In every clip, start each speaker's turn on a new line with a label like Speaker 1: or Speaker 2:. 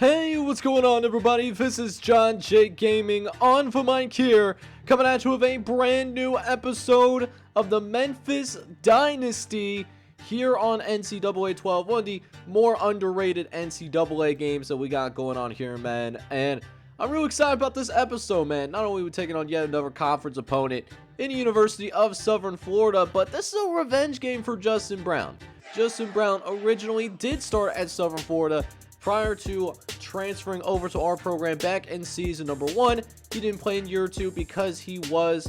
Speaker 1: Hey, what's going on, everybody? This is John J Gaming on for Mike here, coming at you with a brand new episode of the Memphis Dynasty here on NCAA 12, one of the more underrated NCAA games that we got going on here, man. And I'm real excited about this episode, man. Not only are we taking on yet another conference opponent in the University of Southern Florida, but this is a revenge game for Justin Brown. Justin Brown originally did start at Southern Florida prior to transferring over to our program back in season number 1. He didn't play in year 2 because he was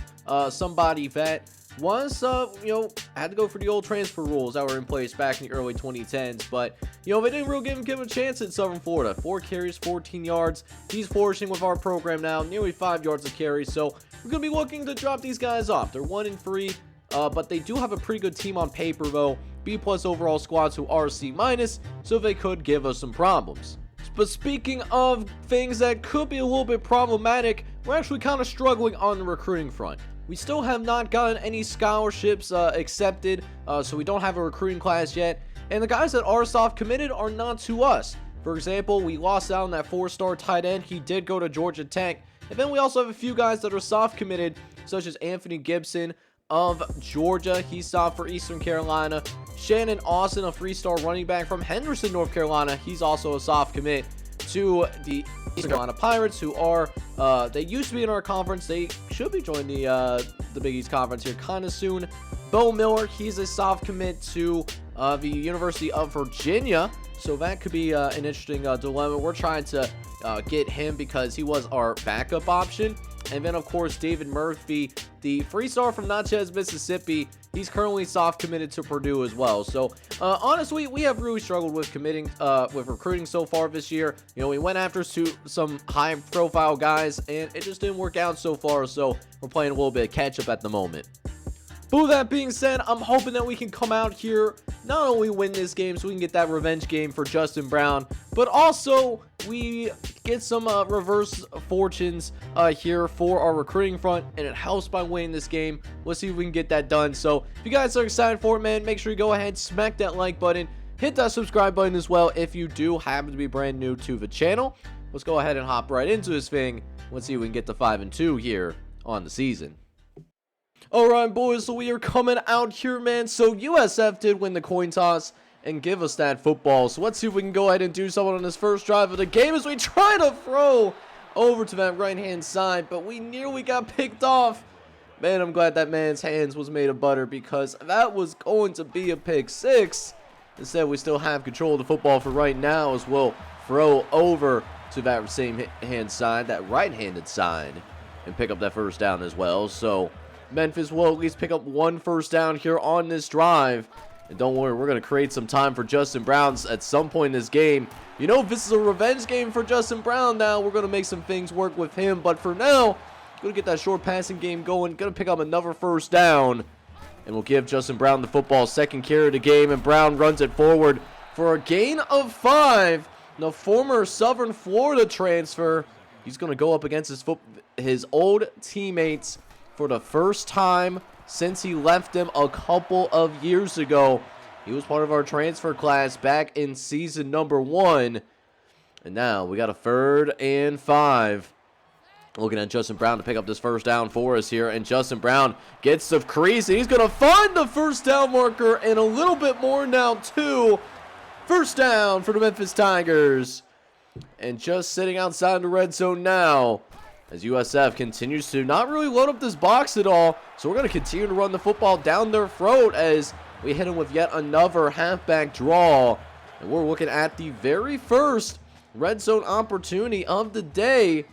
Speaker 1: somebody that was, had to go for the old transfer rules that were in place back in the early 2010s. But, they didn't really give him a chance at Southern Florida. 4 carries, 14 yards. He's flourishing with our program now, nearly 5 yards a carry. So we're going to be looking to drop these guys off. They're 1-3, but they do have a pretty good team on paper, though. B+ overall squads who are C-, so they could give us some problems. But speaking of things that could be a little bit problematic, we're actually kind of struggling on the recruiting front. We still have not gotten any scholarships accepted, so we don't have a recruiting class yet. And the guys that are soft committed are not to us. For example, we lost out on that 4-star tight end. He did go to Georgia Tech. And then we also have a few guys that are soft committed, such as Anthony Gibson of Georgia. He's soft for Eastern Carolina. Shannon Austin, a 3-star running back from Henderson, North Carolina. He's also a soft commit to the Eastern Carolina Pirates, who are, they used to be in our conference. They should be joining the Big East Conference here kind of soon. Bo Miller, he's a soft commit to the University of Virginia. So that could be an interesting dilemma. We're trying to get him because he was our backup option. And then, of course, David Murphy, the 3-star from Natchez, Mississippi. He's currently soft committed to Purdue as well. So, honestly, we have really struggled with with recruiting so far this year. We went after some high-profile guys, and it just didn't work out so far. So, we're playing a little bit of catch-up at the moment. But with that being said, I'm hoping that we can come out here, not only win this game so we can get that revenge game for Justin Brown, but also we get some reverse fortunes here for our recruiting front, and it helps by winning this game. Let's see if we can get that done. So if you guys are excited for it, man, make sure you go ahead, smack that like button, hit that subscribe button as well if you do happen to be brand new to the channel. Let's go ahead and hop right into this thing. Let's see if we can get to 5-2 here on the season. Alright, boys, so we are coming out here, man. So USF did win the coin toss and give us that football. So let's see if we can go ahead and do something on this first drive of the game as we try to throw over to that right-hand side, but we nearly got picked off. Man, I'm glad that man's hands was made of butter because that was going to be a pick 6. Instead, we still have control of the football for right now as we'll throw over to that same hand side, that right-handed side, and pick up that first down as well. So Memphis will at least pick up 1 first down here on this drive. And don't worry, we're going to create some time for Justin Brown at some point in this game. If this is a revenge game for Justin Brown now, we're going to make some things work with him. But for now, going to get that short passing game going. Going to pick up another first down. And we'll give Justin Brown the football, second carry of the game. And Brown runs it forward for a gain of 5. The former Southern Florida transfer, he's going to go up against his old teammates for the first time since he left them a couple of years ago. He was part of our transfer class back in season number 1. And now we got a 3rd and 5. Looking at Justin Brown to pick up this first down for us here. And Justin Brown gets the crease, and he's going to find the first down marker and a little bit more now too. First down for the Memphis Tigers. And just sitting outside the red zone now, as USF continues to not really load up this box at all. So we're going to continue to run the football down their throat as we hit them with yet another halfback draw. And we're looking at the very first red zone opportunity of the day.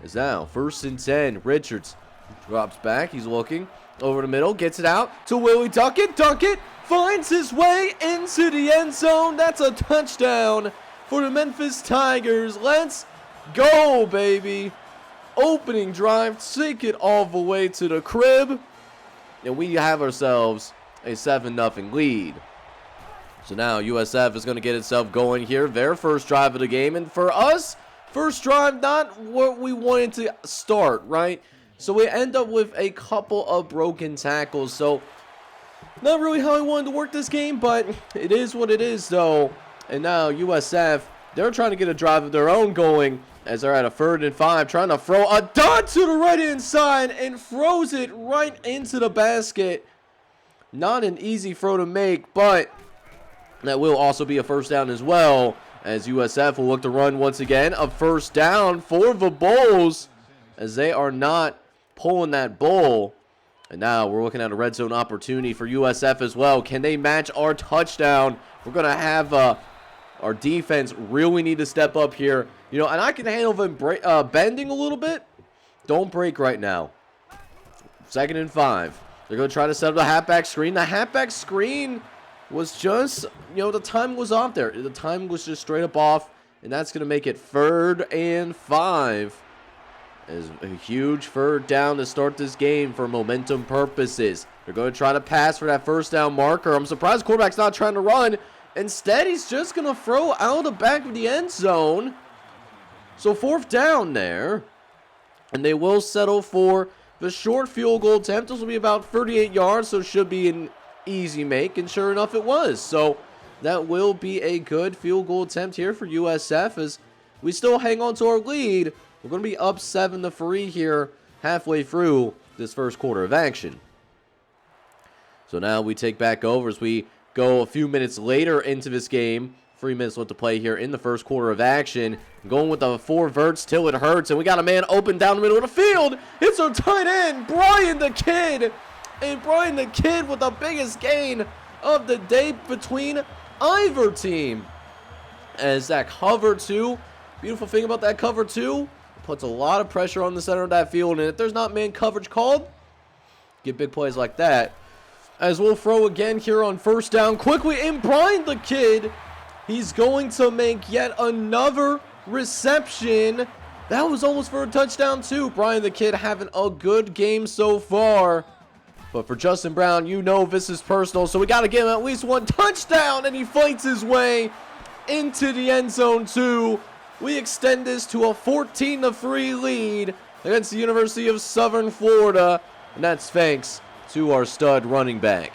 Speaker 1: Is now 1st and 10. Richards drops back. He's looking over the middle. Gets it out to Willie Duckett. Duckett finds his way into the end zone. That's a touchdown for the Memphis Tigers. Let's go, baby. Opening drive, take it all the way to the crib, and we have ourselves a 7-0 lead. So now USF is going to get itself going here, their first drive of the game, and for us, first drive, not what we wanted to start, right? So we end up with a couple of broken tackles, so not really how I wanted to work this game, but it is what it is, though. And now USF they're trying to get a drive of their own going as they're at a 3rd and 5, trying to throw a dot to the right-hand side and throws it right into the basket. Not an easy throw to make, but that will also be a first down as well, as USF will look to run once again a first down for the Bulls, as they are not pulling that bull. And now we're looking at a red zone opportunity for USF as well. Can they match our touchdown? We're going to have our defense really need to step up here. You know, and I can handle them bending a little bit. Don't break right now. 2nd and 5. They're going to try to set up the halfback screen. The halfback screen was just, you know, the time was off there. The time was just straight up off, and that's going to make it 3rd and 5. Is a huge 3rd down to start this game for momentum purposes. They're going to try to pass for that first down marker. I'm surprised the quarterback's not trying to run. Instead, he's just going to throw out the back of the end zone. So 4th down there. And they will settle for the short field goal attempt. This will be about 38 yards, so it should be an easy make. And sure enough, it was. So that will be a good field goal attempt here for USF as we still hang on to our lead. We're going to be up 7-3 here halfway through this first quarter of action. So now we take back over as we go a few minutes later into this game. 3 minutes left to play here in the first quarter of action. Going with the 4 verts till it hurts. And we got a man open down the middle of the field. It's our tight end, Brian the Kid. And Brian the Kid with the biggest gain of the day between either team. As that cover 2, beautiful thing about that cover 2, puts a lot of pressure on the center of that field. And if there's not man coverage called, get big plays like that. As we'll throw again here on first down quickly. And Brian the Kid, he's going to make yet another reception. That was almost for a touchdown too. Brian the Kid having a good game so far. But for Justin Brown, you know this is personal. So we got to give him at least 1 touchdown. And he fights his way into the end zone too. We extend this to a 14-3 lead against the University of Southern Florida. And that's thanks to our stud running back.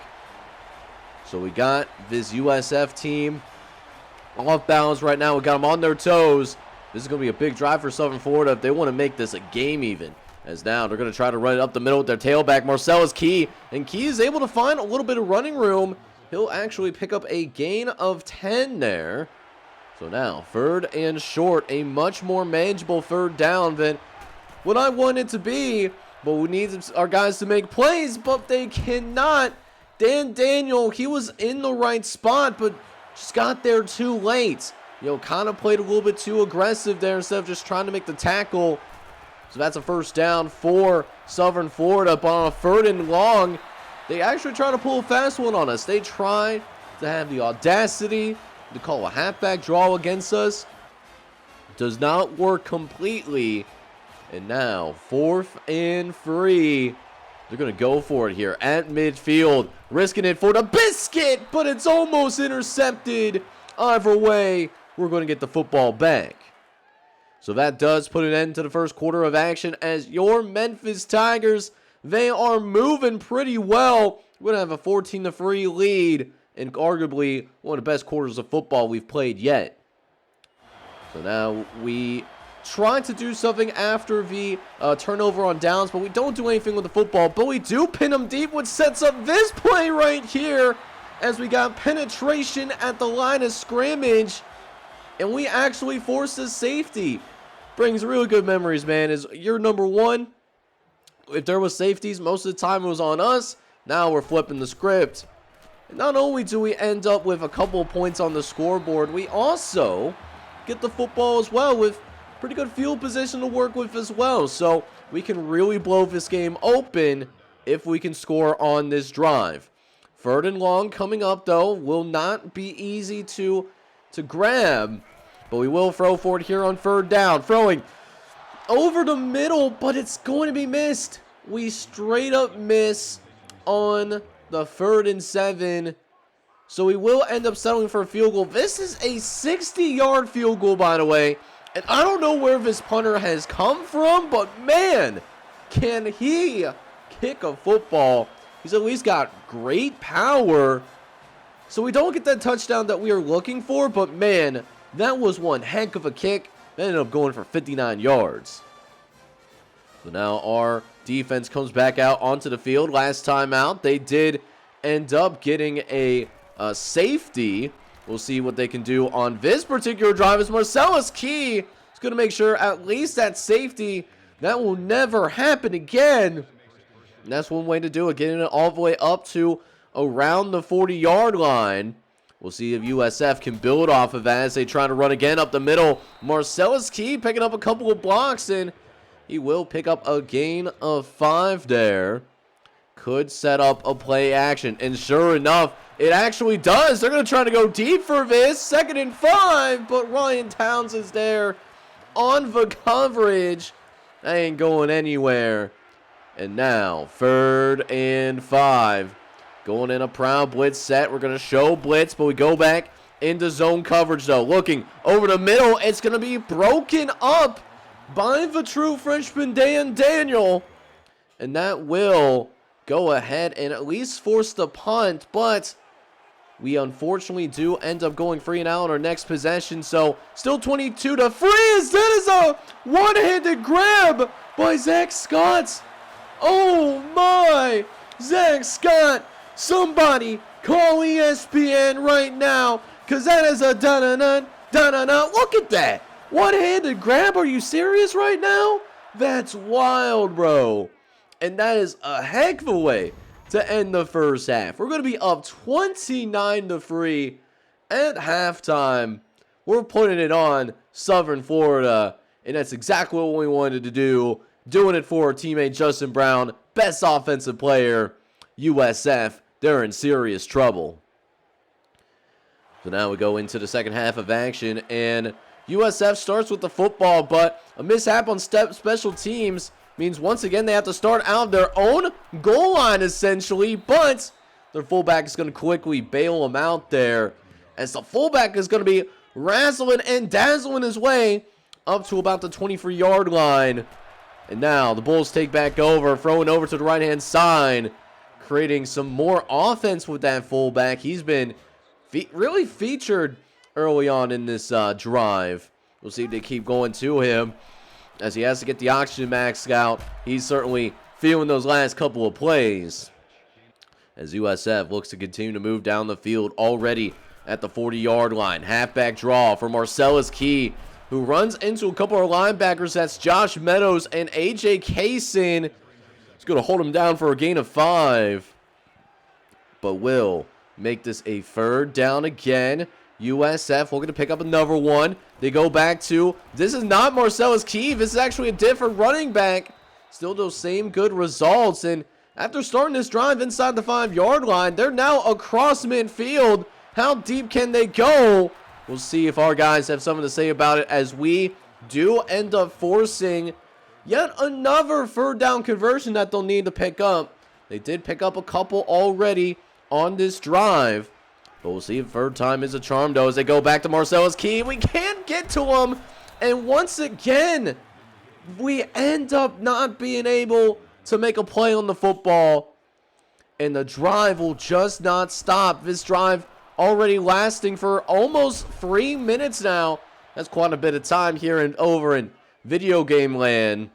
Speaker 1: So we got this USF team off balance right now. We got them on their toes. This is going to be a big drive for Southern Florida if they want to make this a game even. As now they're going to try to run it up the middle with their tailback. Marcellus Key. And Key is able to find a little bit of running room. He'll actually pick up a gain of 10 there. So now 3rd and short. A much more manageable 3rd down than what I want it to be. But we need our guys to make plays, but they cannot. Dan Daniel, he was in the right spot, but just got there too late. You know, kind of played a little bit too aggressive there instead of just trying to make the tackle. So that's a first down for Southern Florida. But on a 3rd and long, they actually try to pull a fast one on us. They try to have the audacity to call a halfback draw against us. Does not work completely. And now, 4th and 3. They're going to go for it here at midfield. Risking it for the biscuit, but it's almost intercepted. Either way, we're going to get the football back. So that does put an end to the first quarter of action as your Memphis Tigers, they are moving pretty well. We're going to have a 14-3 lead and arguably one of the best quarters of football we've played yet. So now we trying to do something after the turnover on downs, but we don't do anything with the football. But we do pin them deep, which sets up this play right here as we got penetration at the line of scrimmage, and we actually forced a safety. Brings really good memories, man. Is you're number 1. If there was safeties, most of the time it was on us. Now we're flipping the script. And not only do we end up with a couple of points on the scoreboard, we also get the football as well with pretty good field position to work with as well. So we can really blow this game open if we can score on this drive. 3rd and long coming up, though, will not be easy to grab. But we will throw for it here on 3rd down. Throwing over the middle, but it's going to be missed. We straight up miss on the 3rd and 7. So we will end up settling for a field goal. This is a 60-yard field goal, by the way. And I don't know where this punter has come from, but man, can he kick a football. He's at least got great power. So we don't get that touchdown that we are looking for, but man, That was one heck of a kick. That ended up going for 59 yards. So now our defense comes back out onto the field. Last time out, they did end up getting a safety. We'll see what they can do on this particular drive as Marcellus Key is going to make sure at least that safety, that will never happen again. And that's one way to do it, getting it all the way up to around the 40-yard line. We'll see if USF can build off of that as they try to run again up the middle. Marcellus Key picking up a couple of blocks, and he will pick up a gain of 5 there. Could set up a play action, and sure enough, it actually does. They're going to try to go deep for this. 2nd and 5, but Ryan Towns is there on the coverage. That ain't going anywhere. And now, 3rd and 5. Going in a proud blitz set. We're going to show blitz, but we go back into zone coverage, though. Looking over the middle. It's going to be broken up by the true freshman, Dan Daniel. And that will go ahead and at least force the punt, but we unfortunately do end up going free and out on our next possession. So still 22 to free, as that is a one-handed grab by Zach Scott. Oh my, Zach Scott, somebody call ESPN right now, because that is a da-na-na, da-na-na. Look at that. One-handed grab, are you serious right now? That's wild, bro. And that is a heck of a way to end the first half. We're going to be up 29 to 3 at halftime. We're putting it on Southern Florida, and that's exactly what we wanted to do. Doing it for our teammate Justin Brown, best offensive player, USF. They're in serious trouble. So now we go into the second half of action, and USF starts with the football, but a mishap on special teams means once again they have to start out their own goal line essentially, but their fullback is going to quickly bail them out there as the fullback is going to be razzling and dazzling his way up to about the 23-yard line. And now the Bulls take back over, throwing over to the right-hand side, creating some more offense with that fullback. He's been really featured early on in this drive. We'll see if they keep going to him as he has to get the oxygen maxed out. He's certainly feeling those last couple of plays as USF looks to continue to move down the field already at the 40-yard line. Halfback draw for Marcellus Key, who runs into a couple of linebackers. That's Josh Meadows and A.J. Kaysen. He's going to hold him down for a gain of 5, but will make this a 3rd down again. USF looking to pick up another one. They go back to, this is not Marcellus Key. This is actually a different running back. Still those same good results. And after starting this drive inside the 5-yard line, they're now across midfield. How deep can they go? We'll see if our guys have something to say about it as we do end up forcing yet another 3rd down conversion that they'll need to pick up. They did pick up a couple already on this drive. But we'll see if 3rd time is a charm, though, as they go back to Marcellus Key. We can't get to him. And once again, we end up not being able to make a play on the football. And the drive will just not stop. This drive already lasting for almost 3 minutes now. That's quite a bit of time here over in video game land,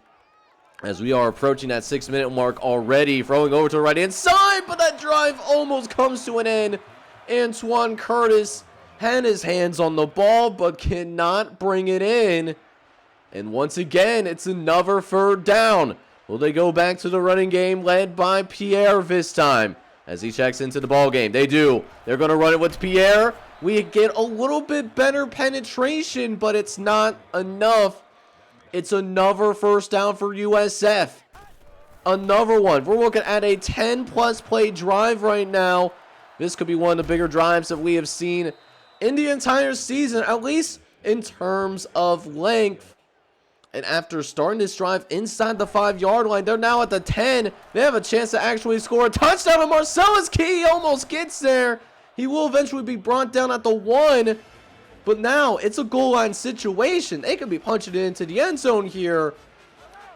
Speaker 1: as we are approaching that 6-minute mark already. Throwing over to the right-hand side, but that drive almost comes to an end. Antoine Curtis had his hands on the ball, but cannot bring it in. And once again, it's another 3rd down. Will they go back to the running game led by Pierre this time as he checks into the ball game? They do. They're going to run it with Pierre. We get a little bit better penetration, but it's not enough. It's another 1st down for USF. Another one. We're looking at a 10-plus play drive right now. This could be one of the bigger drives that we have seen in the entire season, at least in terms of length. And after starting this drive inside the 5-yard line, they're now at the 10. They have a chance to actually score a touchdown, and Marcellus Key almost gets there. He will eventually be brought down at the 1. But now it's a goal line situation. They could be punching it into the end zone here,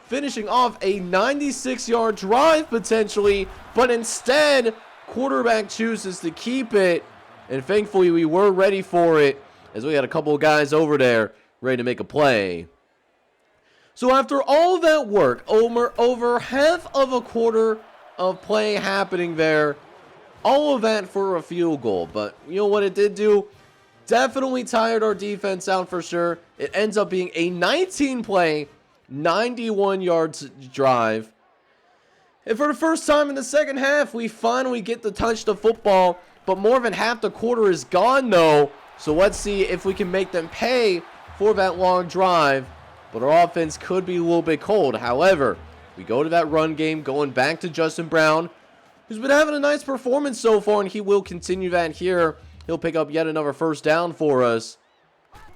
Speaker 1: finishing off a 96-yard drive potentially. But instead, quarterback chooses to keep it, and thankfully we were ready for it as we got a couple of guys over there ready to make a play. So after all that work, over half of a quarter of play happening there, all of that for a field goal. But you know what it did do? Definitely tired our defense out for sure. It ends up being a 19-play, 91 yards drive. And for the first time in the second half, we finally get to touch the football. But more than half the quarter is gone though. So let's see if we can make them pay for that long drive. But our offense could be a little bit cold. However, we go to that run game, going back to Justin Brown, who's been having a nice performance so far, and he will continue that here. He'll pick up yet another first down for us.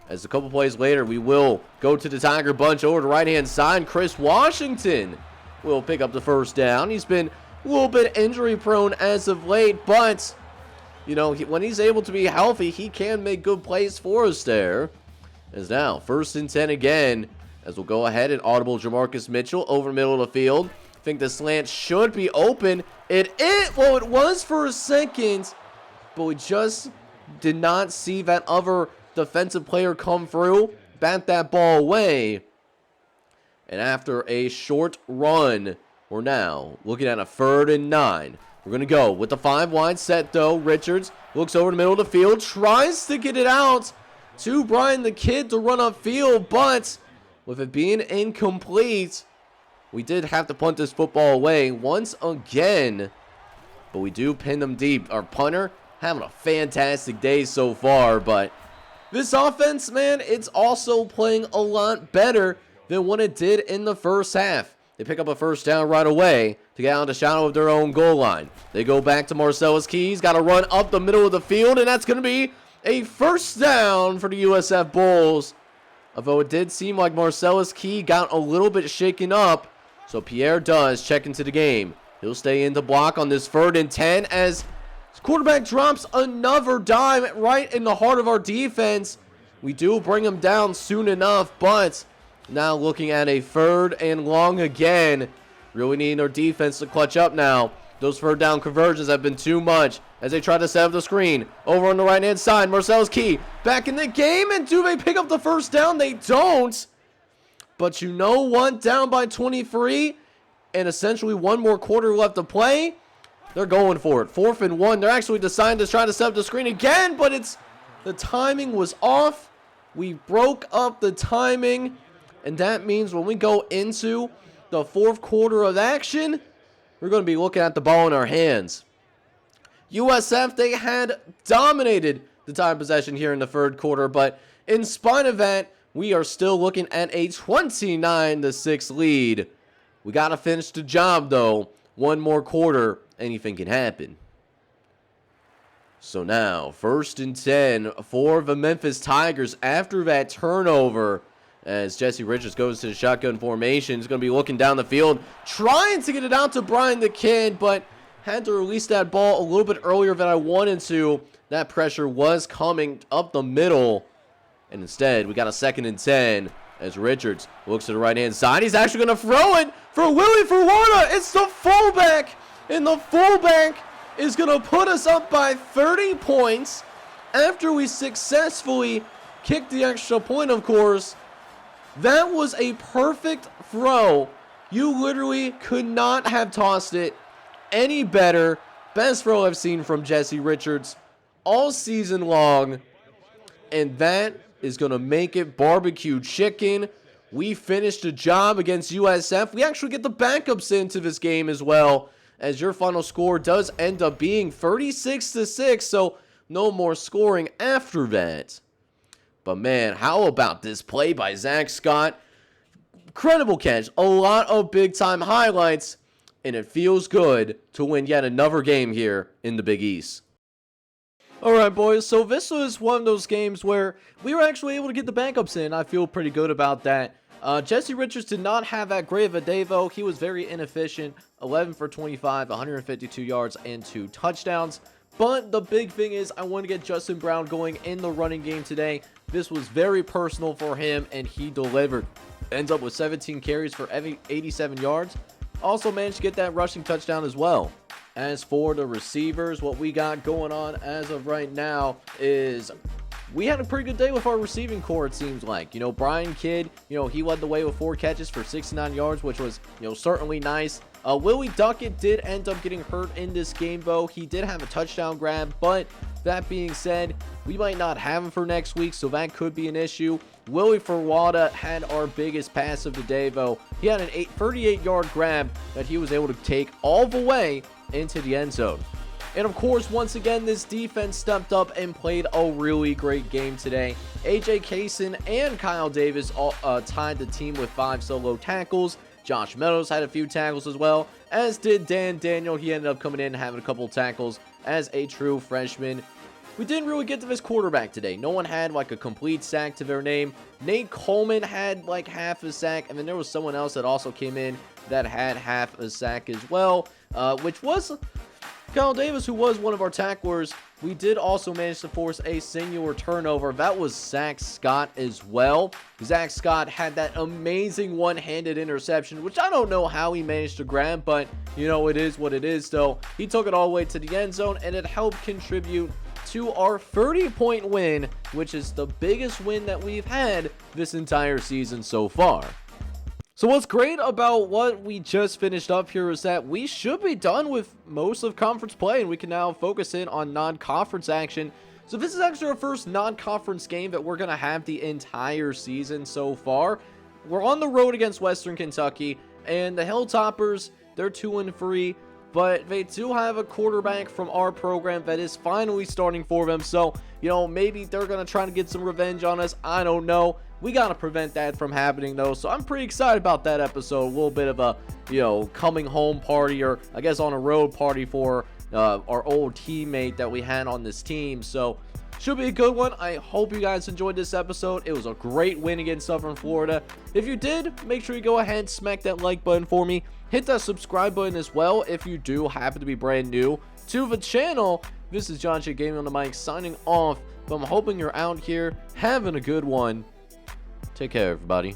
Speaker 1: As a couple plays later, we will go to the Tiger bunch over the right-hand side. Chris Washington will pick up the first down. He's been a little bit injury-prone as of late, but, you know, when he's able to be healthy, he can make good plays for us there. As now, 1st and 10 again, as we'll go ahead and audible Jamarcus Mitchell over the middle of the field. I think the slant should be open. It was for a second, but we just did not see that other defensive player come through, bat that ball away. And after a short run, we're now looking at a 3rd and 9. We're going to go with the 5-wide set, though. Richards looks over the middle of the field, tries to get it out to Brian the Kid to run upfield, but with it being incomplete, we did have to punt this football away once again. But we do pin them deep. Our punter having a fantastic day so far, but this offense, man, it's also playing a lot better than what it did in the first half. They pick up a first down right away to get out of the shadow of their own goal line. They go back to Marcellus Keys, got to run up the middle of the field, and that's going to be a first down for the USF Bulls. Although it did seem like Marcellus Key got a little bit shaken up, so Pierre does check into the game. He'll stay in the block on this 3rd and 10 as his quarterback drops another dime right in the heart of our defense. We do bring him down soon enough, but now looking at a 3rd and long again. Really needing our defense to clutch up now. Those 3rd down conversions have been too much as they try to set up the screen. Over on the right-hand side, Marcellus Key back in the game, and do they pick up the first down? They don't. But you know what? Down by 23 and essentially one more quarter left to play. They're going for it. 4th and 1. They're actually deciding to try to set up the screen again, but the timing was off. We broke up the timing, and that means when we go into the 4th quarter of action, we're going to be looking at the ball in our hands. USF, they had dominated the time possession here in the 3rd quarter, but in spite of that, we are still looking at a 29-6 lead. We got to finish the job, though. One more quarter, anything can happen. So now, 1st and 10 for the Memphis Tigers after that turnover. As Jesse Richards goes to the shotgun formation, he's going to be looking down the field, trying to get it out to Brian the Kid, but had to release that ball a little bit earlier than I wanted to. That pressure was coming up the middle. And instead, we got a 2nd and 10 as Richards looks to the right-hand side. He's actually going to throw it for Willie Ferwarda. It's the fullback, and the fullback is going to put us up by 30 points after we successfully kicked the extra point, of course. That was a perfect throw. You literally could not have tossed it any better. Best throw I've seen from Jesse Richards all season long. And that is going to make it barbecue chicken. We finished the job against USF. We actually get the backups into this game as well, as your final score does end up being 36-6, so no more scoring after that. But man, how about this play by Zach Scott? Incredible catch, a lot of big-time highlights, and it feels good to win yet another game here in the Big East. Alright boys, so this was one of those games where we were actually able to get the backups in. I feel pretty good about that. Jesse Richards did not have that great of a day though. He was very inefficient. 11 for 25, 152 yards, and 2 touchdowns. But the big thing is I want to get Justin Brown going in the running game today. This was very personal for him, and he delivered. Ends up with 17 carries for 87 yards. Also managed to get that rushing touchdown as well. As for the receivers, what we got going on as of right now is we had a pretty good day with our receiving core, it seems like. Brian Kidd, he led the way with 4 catches for 69 yards, which was, certainly nice. Willie Duckett did end up getting hurt in this game, though. He did have a touchdown grab, but that being said, we might not have him for next week, so that could be an issue. Willie Ferwada had our biggest pass of the day, though. He had an 38-yard grab that he was able to take all the way into the end zone. And of course, once again, this defense stepped up and played a really great game today. AJ Kaysen and Kyle Davis all, tied the team with 5 solo tackles. Josh Meadows had a few tackles as well, as did Dan Daniel. He ended up coming in and having a couple tackles as a true freshman. We didn't really get to this quarterback today. No one had like a complete sack to their name. Nate Coleman had like half a sack, and then there was someone else that also came in that had half a sack as well, which was Kyle Davis, who was one of our tacklers. We did also manage to force a singular turnover. That was Zach Scott as well. Zach Scott had that amazing one-handed interception, which I don't know how he managed to grab, but it is what it is. So he took it all the way to the end zone, and it helped contribute to our 30-point win, which is the biggest win that we've had this entire season so far. So what's great about what we just finished up here is that we should be done with most of conference play, and we can now focus in on non-conference action. So this is actually our first non-conference game that we're going to have the entire season so far. We're on the road against Western Kentucky, and the Hilltoppers, they're 2-3, but they do have a quarterback from our program that is finally starting for them. So, maybe they're going to try to get some revenge on us. I don't know. We got to prevent that from happening, though. So I'm pretty excited about that episode. A little bit of a, coming home party, or I guess on a road party for our old teammate that we had on this team. So should be a good one. I hope you guys enjoyed this episode. It was a great win against Southern Florida. If you did, make sure you go ahead and smack that like button for me. Hit that subscribe button as well if you do happen to be brand new to the channel. This is John J. Gaming on the mic signing off. But I'm hoping you're out here having a good one. Take care, everybody.